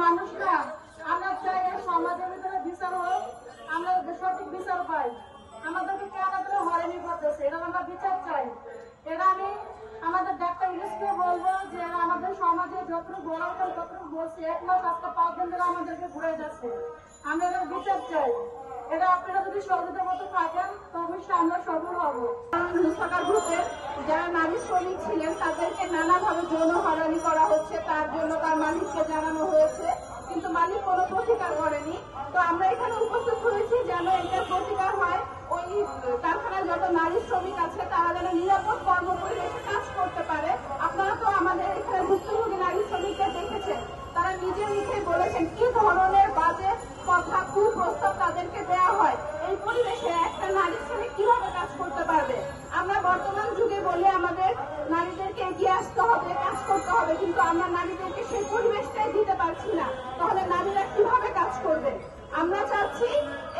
মানুষরা আমরা চাই সমাজের ভিতরে বিচার হোক, আমরা সঠিক বিচার পাই। আমাদেরকে কেন করে হয়রানি করতেছে, এটা আমরা বিচার চাই। এটা আমি আমাদের ডাক্তার ইউনুসকে বলবো যে আমাদের সমাজে যতটুকু বলা হয় ততটুকু বলছি, 1 মাস আজকে 5 দিন ধরে আমাদেরকে ঘুরে যাচ্ছে। আমরা এটা বিচার চাই। এটা আপনারা যদি সহযোগিতা মতো থাকেন তো অবশ্যই আমরা সফল হবো। মুসাকা গ্রুপের যারা নারী শ্রমিক ছিলেন তাদেরকে নানাভাবে যৌন হয়রানি করা হচ্ছে, তার জন্য তার মালিককে জানানো হয়েছে, কিন্তু মালিক কোনো প্রতিকার করেনি। তো আমরা এখানে উপস্থিত হয়েছি যেন এটার প্রতিকার হয়, ওই কারখানায় যত নারী শ্রমিক আছে তারা যেন নিরাপদ কর্ম পরিবেশে কাজ করতে পারে। আপনারা তো আমাদের এখানে ভুক্তভোগী নারী শ্রমিকদের দেখেছেন, তারা নিজের মুখে বলেছেন কি ধরনের বাজে কথা কুপ্রস্তাব তাদেরকে দেওয়া হয়। এই পরিবেশে একটা নারী শ্রমিক কিভাবে কাজ করতে পারবে? আমরা বর্তমান যুগে বলে আমাদের নারীদেরকে এগিয়ে আসতে হবে, কাজ করতে হবে, কিন্তু আমরা নারীদেরকে সেই পরিবেশটাই দিতে পারছি না। তাহলে নারীরা কিভাবে কাজ করবে? আমরা চাচ্ছি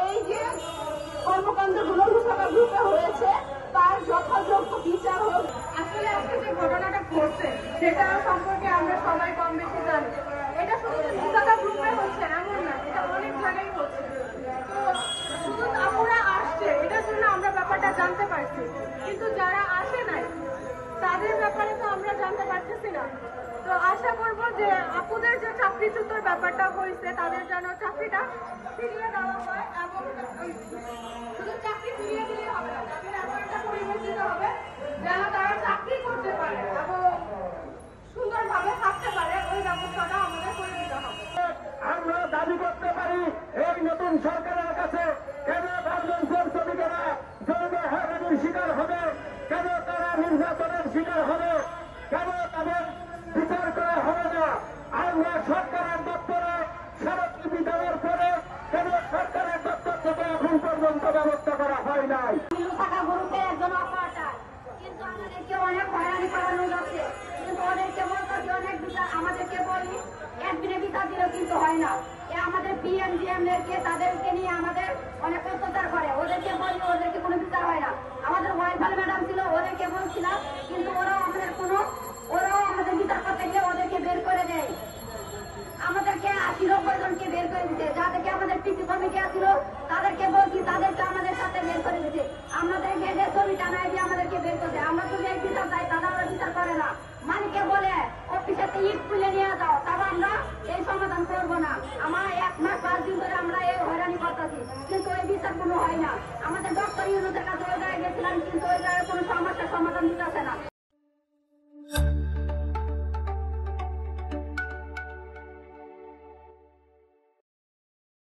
এই যে কর্মকাণ্ডগুলো মুসাকা গ্রুপে হয়েছে তার যথাযোগ্য বিচার হোক। আসলে আজকে যে ঘটনাটা ঘটছে সেটা সম্পর্কে আমরা সবাই কম বেশি জানি। এটা শুধু মুসাকা গ্রুপে হচ্ছে এমন না, এটা অনেক জায়গায় হচ্ছে। তো শুধু আপুরা আসছে এটার জন্য আমরা ব্যাপারটা জানতে পারছি, কিন্তু যারা আসে নাই তাদের ব্যাপারে তো আমরা জানতে পারতেছি না। তো আশা করব যে আপুদের যে চাকরিচ্যুতর ব্যাপারটা হয়েছে তাদের যেন চাকরিটা ফিরিয়ে দেওয়া হয়, এবং শুধু চাকরি ফিরিয়ে দিলে হবে না, তাদের এমন একটা পরিবেশ দিতে হবে যেন তারা চাকরি করতে পারে এবং সুন্দরভাবে থাকতে পারে। ওই ব্যবস্থাটা আমাদের করে দিতে হবে। আমরা দাবি করতে পারি এই নতুন সরকারের কাছে, কেন গার্মেন্টসের শ্রমিকেরা জৈব হয়রানির শিকার হবে, কেন তারা নির্যাতনের শিকার হবে, কেন তাদের বিচার করা হবে না? আমরা সরকারের দপ্তরে স্মারকলিপি দেওয়ার পরে কেন সরকারের দপ্তর থেকে এখন পর্যন্ত ব্যবস্থা করা হয় নাই? মুসাকা গ্রুপে একজন অপারেটর, কিন্তু আমাদেরকে অনেক হয়রানি করানো যাচ্ছে, কিন্তু ওদেরকে বলতে অনেক বিচার আমাদেরকে বলি একদিনে বিচার দিলেও কিন্তু হয় না। আমাদের পিএমজিএমদেরকে তাদেরকে নিয়ে আমাদের অনেক অত্যাচার করে, ওদেরকে বলি ওদেরকে কোনো বিচার হয় না। আমাদের ওয়াইফাল ম্যাডাম ছিল, ওদেরকে বলছিলাম, কিন্তু ওরাও আমাদের বিচার করতে গিয়ে ওদেরকে বের করে দেয়। আমাদেরকে 80-90 জনকে বের করে দিতে, যাদেরকে আমাদের পিসি কমিটি ছিল তাদেরকে বলছি, তাদেরকে আমাদের সাথে বের করে দিতে, আমাদের গেটে ছবি টানায় দিয়ে আমাদেরকে বের করে দেয়। আমরা যদি এই বিচার চাই তারা আমরা বিচার করে না, মালিককে বলে অফিসেতে ইট তুলে নিয়ে যাও, তবে আমরা এই সমাধান করবো না। আমার 1 মাস 5 দিন ধরে আমরা এই হয়রানি করতেছি, কিন্তু ওই বিচার কোনো হয় না। আমাদের ডক্টর ইউনুসের কাছে ওই জায়গায় গেছিলাম, কিন্তু ওই জায়গায় কোনো সমস্যার সমাধান